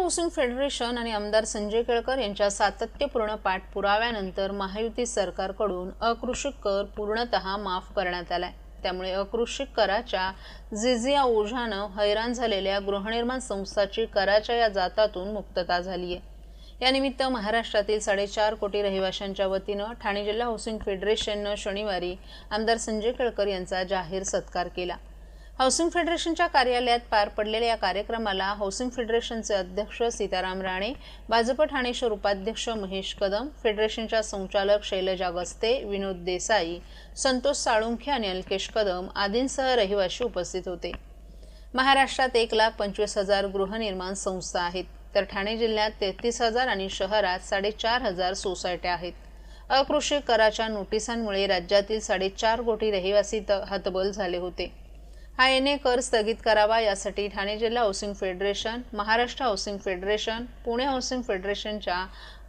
Housing federation आणि आमदार संजय केळकर यांच्या सातत्यपूर्ण पाठपुराव्यानंतर महायुती सरकारकडून अकृषी कर पूर्णतः माफ करण्यात आलाय। त्यामुळे अकृषी कराच्या जिजिया ओझानं हैराण झालेल्या गृहनिर्माण संस्थांची कराच्या या जातातून मुक्तता झाली आहे। यानिमित्त महाराष्ट्रातील 4.5 कोटी रहिवाशांच्या वतीनं ठाणे जिल्हा हाऊसिंग फेडरेशननं शनिवारी आमदार संजय केळकर यांचा जाहीर सत्कार केला। हाऊसिंग फेडरेशनच्या कार्यालयात पार पडलेल्या या कार्यक्रमाला हाऊसिंग फेडरेशनचे अध्यक्ष सीताराम राणे, भाजप ठाणे शहर उपाध्यक्ष महेश कदम, फेडरेशनच्या संचालक शैलजा गस्ते, विनोद देसाई, संतोष साळुंखे आणि अल्केश कदम आदींसह रहिवासी उपस्थित होते। महाराष्ट्रात 1,25,000 गृहनिर्माण संस्था आहेत, तर ठाणे जिल्ह्यात 33,000 आणि शहरात 4,500 सोसायट्या आहेत। अकृषी कराच्या नोटिसांमुळे राज्यातील 4.5 कोटी रहिवासी हतबल झाले होते। हा एनए कर स्थगित करावा यासाठी ठाणे जिल्हा housing federation, Maharashtra housing federation, Pune housing फेडरेशनच्या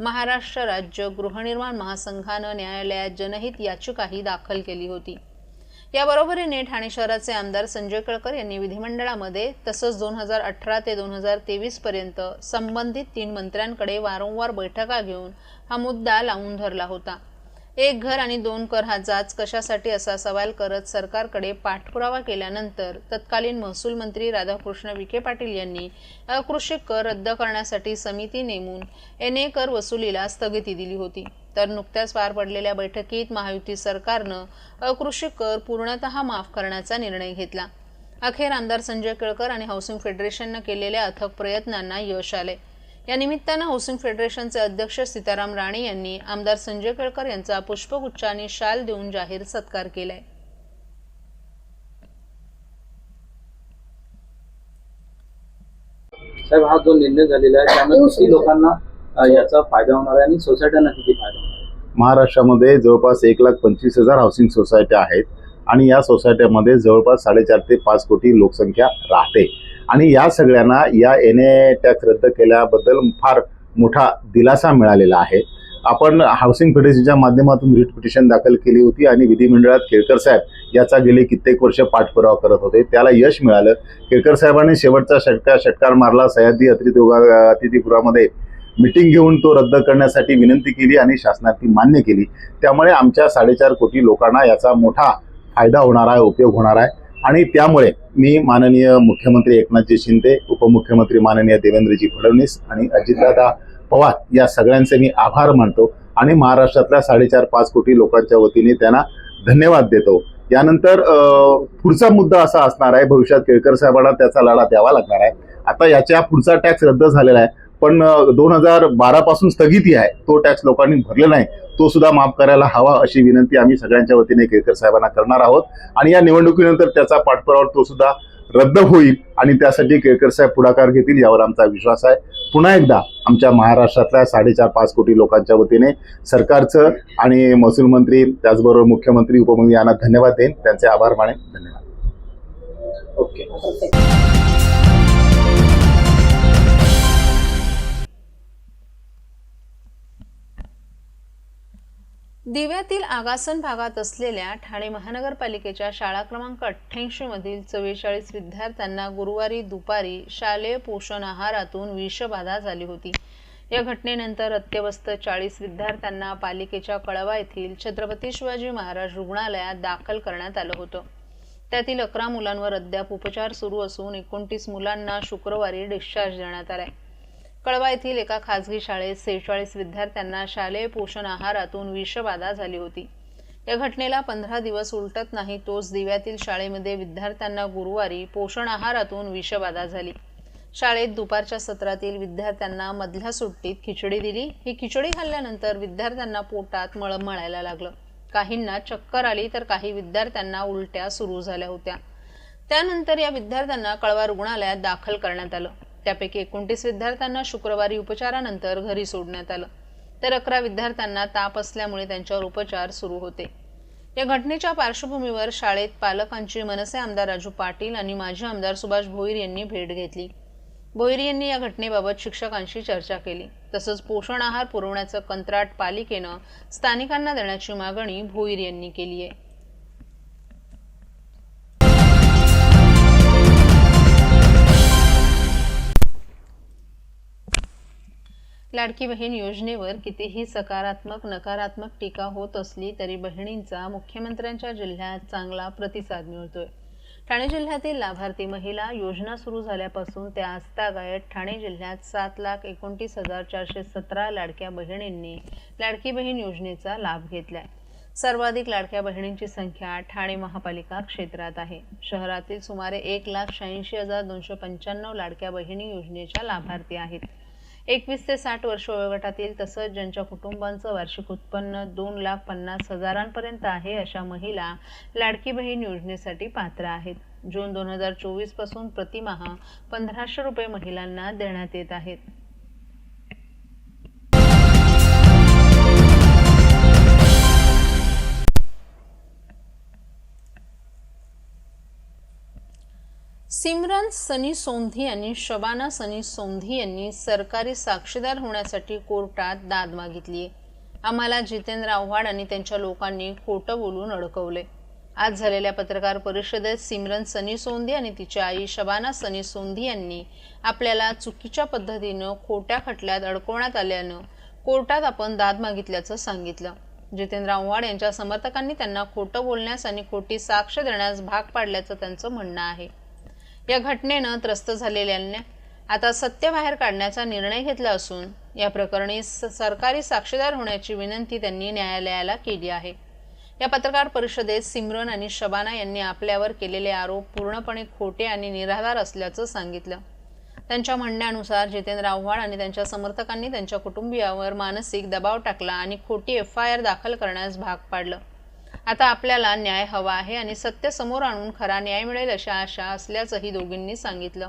महाराष्ट्र राज्य गृहनिर्माण महासंघानं न्यायालयात जनहित याचिकाही दाखल केली होती। याबरोबरीने ठाणे शहराचे आमदार संजय केळकर यांनी विधिमंडळामध्ये तसंच 2018 ते 2023 पर्यंत संबंधित 3 मंत्र्यांकडे वारंवार बैठका घेऊन हा मुद्दा लावून धरला होता। एक घर आणि 2 कर हा जाच कशासाठी असा सवाल करत सरकारकडे पाठपुरावा केल्यानंतर तत्कालीन महसूल मंत्री राधाकृष्ण विखे पाटील यांनी अकृषी कर रद्द करण्यासाठी समिती नेमून एनए कर वसुलीला स्थगिती दिली होती। तर नुकत्याच पार पडलेल्या बैठकीत महायुती सरकारनं अकृषी कर पूर्णतः माफ करण्याचा निर्णय घेतला। अखेर आमदार संजय केळकर आणि हाऊसिंग फेडरेशननं केलेल्या अथक प्रयत्नांना यश आले। या निमित्तानं हाऊसिंग फेडरेशनचे अध्यक्ष सीताराम राणे यांनी आमदार संजय केळकर यांचा पुष्पगुच्छ आणि शाल देऊन जाहीर सत्कार केलाय। साहेब, हा जो निर्णय झालेला आहे त्यामुळे किती लोकांना याचा फायदा होणार आहे आणि सोसायट्यांना किती फायदा होणार आहे? महाराष्ट्रामध्ये जवळपास 1,25,000 हाऊसिंग सोसायट्या आहेत आणि या सोसायट्यामध्ये जवळपास 4.5 ते 5 कोटी लोकसंख्या राहते आणि या सगळ्यांना या एनए टॅक्स रद्द केल्याबद्दल फार मोठा दिलासा मिळालेला आहे। आपण हाऊसिंग फेडरेशनच्या माध्यमातून रिट पिटिशन दाखल केली होती आणि विधिमंडळात केळकर साहेब याचा गेले कित्येक वर्ष पाठपुरावा करत होते, त्याला यश मिळालं। केळकर साहेबांनी शेवटचा षटकार मारला। सह्याद्री अतिथीगृहामध्ये मीटिंग घेऊन तो रद्द करण्यासाठी विनंती केली आणि शासनाने ती मान्य केली। त्यामुळे आमच्या 4.5 कोटी लोकांना याचा मोठा फायदा होणार आहे, उपयोग होणार आहे आणि त्यामुळे मी माननीय मुख्यमंत्री एकनाथजी शिंदे, उपमुख्यमंत्री माननीय देवेंद्रजी फडणवीस आणि अजितदादा पवार या सगळ्यांचे मी आभार मानतो आणि महाराष्ट्रातल्या 4.5 कोटी लोकांच्या वतीने त्यांना धन्यवाद देतो। यानंतर पुढचा मुद्दा असा असणार आहे, भविष्यात केळकर साहेबांना त्याचा लढा द्यावा लागणार आहे। आता याच्या पुढचा टॅक्स रद्द झालेला आहे, पण 2012 पासून स्थगिती आहे, तो टॅक्स लोकांनी भरलेला नाही, तो सुद्धा माफ करायला हवा अशी विनंती आम्ही सगळ्यांच्या वतीने केळकर साहेबांना करणार आहोत आणि या निवडणुकीनंतर त्याचा पाठपुरावा तो सुद्धा रद्द होईल आणि त्यासाठी केळकर साहेब पुढाकार घेतील यावर आमचा विश्वास आहे। पुन्हा एकदा आमच्या महाराष्ट्रातल्या 4.5 कोटी लोकांच्या वतीने सरकारचं आणि महसूल मंत्री त्याचबरोबर मुख्यमंत्री, उपमुख्यमंत्री यांना धन्यवाद देईन, त्यांचे आभार मानेन। धन्यवाद। ओके। दिव्यातील आगासन भागात असलेल्या ठाणे महानगरपालिकेच्या शाळा क्रमांक 88 मधील 44 विद्यार्थ्यांना गुरुवारी दुपारी शालेय पोषण आहारातून विषबाधा झाली होती। या घटनेनंतर अत्यवस्थ 40 विद्यार्थ्यांना पालिकेच्या कळवा येथील छत्रपती शिवाजी महाराज रुग्णालयात दाखल करण्यात आलं होतं। त्यातील 11 मुलांवर अद्याप उपचार सुरू असून 29 मुलांना शुक्रवारी डिस्चार्ज देण्यात आलाय। कळवा येथील एका खासगी शाळेत 46 विद्यार्थ्यांना शालेय पोषण आहारातून विषबाधा झाली होती। या घटनेला 15 दिवस उलटत नाही तोच दिव्यातील शाळेमध्ये विद्यार्थ्यांना गुरुवारी पोषण आहारातून विषबाधा झाली। शाळेत दुपारच्या सत्रातील विद्यार्थ्यांना मधल्या सुट्टीत खिचडी दिली। ही खिचडी खाल्ल्यानंतर विद्यार्थ्यांना पोटात मळमळायला लागलं, काहींना चक्कर आली तर काही विद्यार्थ्यांना उलट्या सुरू झाल्या होत्या। त्यानंतर या विद्यार्थ्यांना कळवा रुग्णालयात दाखल करण्यात आलं। त्यापैकी 29 विद्यार्थ्यांना शुक्रवारी उपचारानंतर घरी सोडण्यात आलं, तर 11 विद्यार्थ्यांना ताप असल्यामुळे त्यांच्यावर उपचार सुरू होते। या घटनेच्या पार्श्वभूमीवर शाळेत पालकांची मनसे आमदार राजू पाटील आणि माजी आमदार सुभाष भोईर यांनी भेट घेतली। भोईर यांनी या घटनेबाबत शिक्षकांशी चर्चा केली, तसंच पोषण आहार पुरवण्याचं कंत्राट पालिकेनं स्थानिकांना देण्याची मागणी भोईर यांनी केली आहे। लाडकी बहीण योजनेवर कितीही सकारात्मक नकारात्मक टीका होत असली तरी बहिणींचा मुख्यमंत्र्यांच्या जिल्ह्यात चांगला प्रतिसाद मिळतोय. ठाणे जिल्ह्यातील लाभार्थी महिला योजना सुरू झाल्यापासून ते आजतागायत ठाणे जिल्ह्यात 7,29,417 लाडक्या बहिणींनी लाडकी बहीण योजनेचा लाभ घेतलाय. सर्वाधिक लाडक्या बहिणींची संख्या ठाणे महापालिका क्षेत्रात आहे. शहरातील सुमारे 1,86,295 लाडक्या बहिणी योजनेच्या लाभार्थी आहेत. 21 ते 60 वर्ष वयोगटातील तसंच ज्यांच्या कुटुंबांचं वार्षिक उत्पन्न 2,50,000 पर्यंत आहे अशा महिला लाडकी बहीण योजनेसाठी पात्र आहेत. जून 2024 पासून प्रतिमाह 1,500 रुपये महिलांना देण्यात येत आहेत. सिमरन सनी सोंधी आणि शबाना सनी सोंधी यांनी सरकारी साक्षीदार होण्यासाठी कोर्टात दाद मागितली. आम्हाला जितेंद्र आव्हाड आणि त्यांच्या लोकांनी खोटं बोलून अडकवले. आज झालेल्या पत्रकार परिषदेत सिमरन सनी सोंधी आणि तिची आई शबाना सनी सोंधी यांनी आपल्याला चुकीच्या पद्धतीनं खोट्या खटल्यात अडकवण्यात आल्यानं कोर्टात आपण दाद मागितल्याचं सांगितलं. जितेंद्र आव्हाड यांच्या समर्थकांनी त्यांना खोटं बोलण्यास आणि खोटी साक्ष देण्यास भाग पाडल्याचं त्यांचं म्हणणं आहे. या घटनेनं त्रस्त झालेल्यांना आता सत्य बाहेर काढण्याचा निर्णय घेतला असून या प्रकरणी सरकारी साक्षीदार होण्याची विनंती त्यांनी न्यायालयाला केली आहे. या पत्रकार परिषदेत सिमरन आणि शबाना यांनी आपल्यावर केलेले आरोप पूर्णपणे खोटे आणि निराधार असल्याचं सांगितलं. त्यांच्या म्हणण्यानुसार जितेंद्र आव्हाड आणि त्यांच्या समर्थकांनी त्यांच्या कुटुंबियावर मानसिक दबाव टाकला आणि खोटी FIR दाखल करण्यास भाग पाडलं. आता आपल्याला न्याय हवा आहे आणि सत्य समोर आणून खरा न्याय मिळेल अशा आशा असल्याचंही दोघींनी सांगितलं.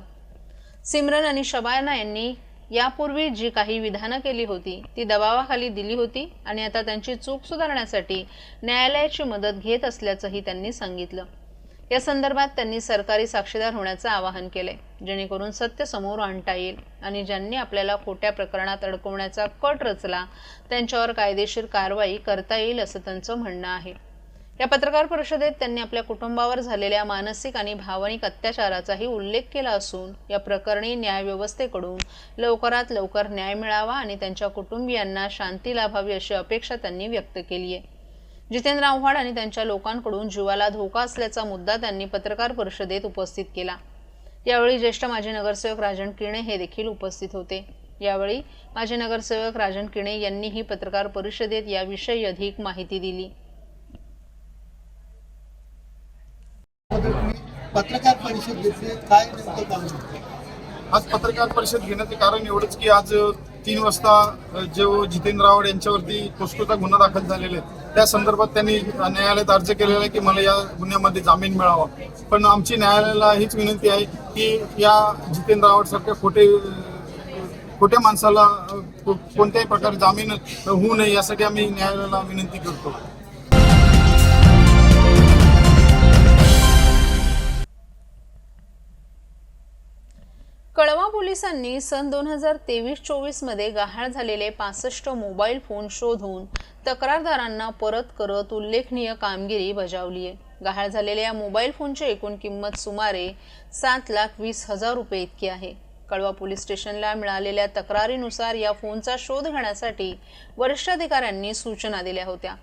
सिमरन आणि शबाना यांनी यापूर्वी जी काही विधानं केली होती ती दबावाखाली दिली होती आणि आता त्यांची चूक सुधारण्यासाठी न्यायालयाची मदत घेत असल्याचंही त्यांनी सांगितलं. या संदर्भात त्यांनी सरकारी साक्षीदार होण्याचं आवाहन केले जेणेकरून सत्य समोर आणता येईल आणि ज्यांनी आपल्याला खोट्या प्रकरणात अडकवण्याचा कट रचला त्यांच्यावर कायदेशीर कारवाई करता येईल असं त्यांचं म्हणणं आहे. या पत्रकार परिषदेत त्यांनी आपल्या कुटुंबावर झालेल्या मानसिक आणि भावनिक अत्याचाराचाही उल्लेख केला असून या प्रकरणी न्यायव्यवस्थेकडून लवकरात लवकर न्याय मिळावा आणि त्यांच्या कुटुंबियांना शांती लाभावी अशी अपेक्षा त्यांनी व्यक्त केली आहे. जितेंद्र आव्हाड आणि त्यांच्या लोकांकडून जीवाला धोका असल्याचा मुद्दा त्यांनी पत्रकार परिषदेत उपस्थित केला. यावेळी ज्येष्ठ माजी नगरसेवक राजन किणे हे देखील उपस्थित होते. यावेळी माजी नगरसेवक राजन किणे यांनीही पत्रकार परिषदेत याविषयी अधिक माहिती दिली. पत्रकार परिषद घेतली, काय नेमकं कारण? आज पत्रकार परिषद घेण्याचं कारण एवढंच की आज 3 वाजता जो जितेंद्र आव्हाड यांच्यावरती पोस्कोचा गुन्हा दाखल झालेला आहे त्या संदर्भात त्यांनी न्यायालयात अर्ज केलेला आहे की मला या गुन्ह्यामध्ये जामीन मिळावा. पण आमची न्यायालयाला हीच विनंती आहे की या जितेंद्र आव्हाड सारख्या खोट्या माणसाला कोणत्याही प्रकारे जामीन होऊ नये यासाठी आम्ही न्यायालयाला विनंती करतो. कळवा पोलिसांनी सन 2023-24 मध्ये गहाळ झालेले 65 मोबाईल फोन शोधून तक्रारदारांना परत करत उल्लेखनीय कामगिरी बजावली आहे. गहाळ झालेल्या या मोबाईल फोनची एकूण किंमत सुमारे 7,20,000 रुपये इतकी आहे. कळवा पोलीस स्टेशनला मिळालेल्या तक्रारीनुसार या फोनचा शोध घेण्यासाठी वरिष्ठ अधिकाऱ्यांनी सूचना दिल्या होत्या.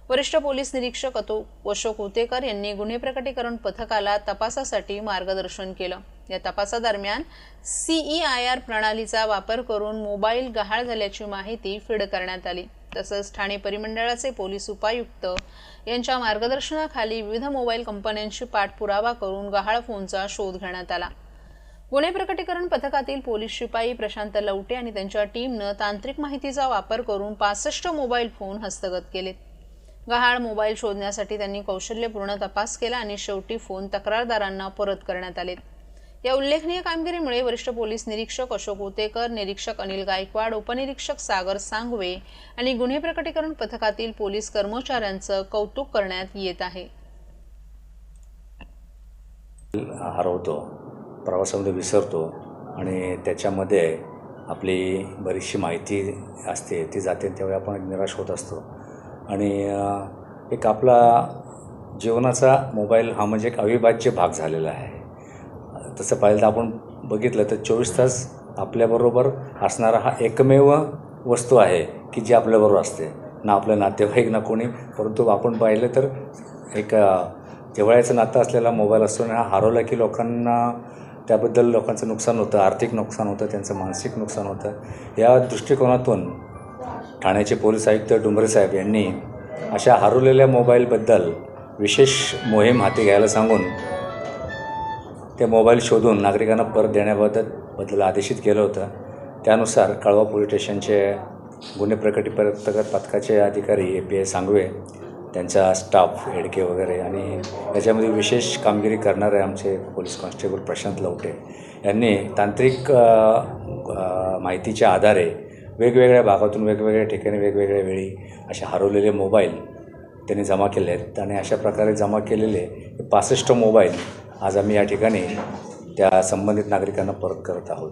वरिष्ठ पोलीस निरीक्षक अशोक उतेकर यांनी गुन्हे प्रकटीकरण पथकाला तपासासाठी मार्गदर्शन केलं. या तपासादरम्यान CEIR प्रणालीचा वापर करून मोबाईल गहाळ झाल्याची माहिती फीड करण्यात आली. तसंच ठाणे परिमंडळाचे पोलीस उपायुक्त यांच्या मार्गदर्शनाखाली विविध मोबाईल कंपन्यांशी पाठपुरावा करून गहाळ फोनचा शोध घेण्यात आला. गुन्हे प्रकटीकरण पथकातील पोलीस शिपाई प्रशांत लवटे आणि त्यांच्या टीमनं तांत्रिक माहितीचा वापर करून 65 मोबाईल फोन हस्तगत केलेत. गहाळ मोबाईल शोधण्यासाठी त्यांनी कौशल्यपूर्ण तपास केला आणि शेवटी फोन तक्रारदारांना परत करण्यात आलेत. या उल्लेखनीय कामगिरीमुळे वरिष्ठ पोलीस निरीक्षक अशोक उतेकर, निरीक्षक अनिल गायकवाड, उपनिरीक्षक सागर सांगवे आणि गुन्हे प्रकटीकरण पथकातील पोलीस कर्मचाऱ्यांचं कौतुक करण्यात येत आहे. हरवतो, प्रवासामध्ये विसरतो आणि त्याच्यामध्ये आपली बरीचशी माहिती असते ती जाते, त्यावेळी आपण निराश होत असतो. आणि एक आपला जीवनाचा मोबाईल हा म्हणजे एक अविभाज्य भाग झालेला आहे. तसं पाहिलं तर आपण बघितलं तर 24 तास आपल्याबरोबर असणारा हा एकमेव वस्तू आहे की जी आपल्याबरोबर असते, ना आपलं नातेवाईक ना कोणी, परंतु आपण पाहिलं तर एक जिव्हाळ्याचं नातं असलेला मोबाईल असतो आणि हा हरवला की लोकांना त्याबद्दल लोकांचं नुकसान होतं, आर्थिक नुकसान होतं, त्यांचं मानसिक नुकसान होतं. या दृष्टिकोनातून ठाण्याचे पोलीस आयुक्त डुंबरे साहेब यांनी अशा हरवलेल्या मोबाईलबद्दल विशेष मोहीम हाती घ्यायला सांगून ते मोबाईल शोधून नागरिकांना परत देण्याबद्दल आदेशित केलं होतं. त्यानुसार कळवा पोलीस स्टेशनचे गुन्हे प्रकटीकरण पथकाचे अधिकारी API सांगवे, त्यांचा स्टाफ हेडके वगैरे आणि याच्यामध्ये विशेष कामगिरी करणारे आमचे पोलीस कॉन्स्टेबल प्रशांत लवटे यांनी तांत्रिक माहितीच्या आधारे वेगवेगळ्या भागातून वेगवेगळ्या ठिकाणी वेगवेगळ्या वेळी असे हरवलेले मोबाईल त्यांनी जमा केले आहेत. आणि अशा प्रकारे जमा केलेले 65 मोबाईल आज आम्ही या ठिकाणी त्या संबंधित नागरिकांना परत करत आहोत.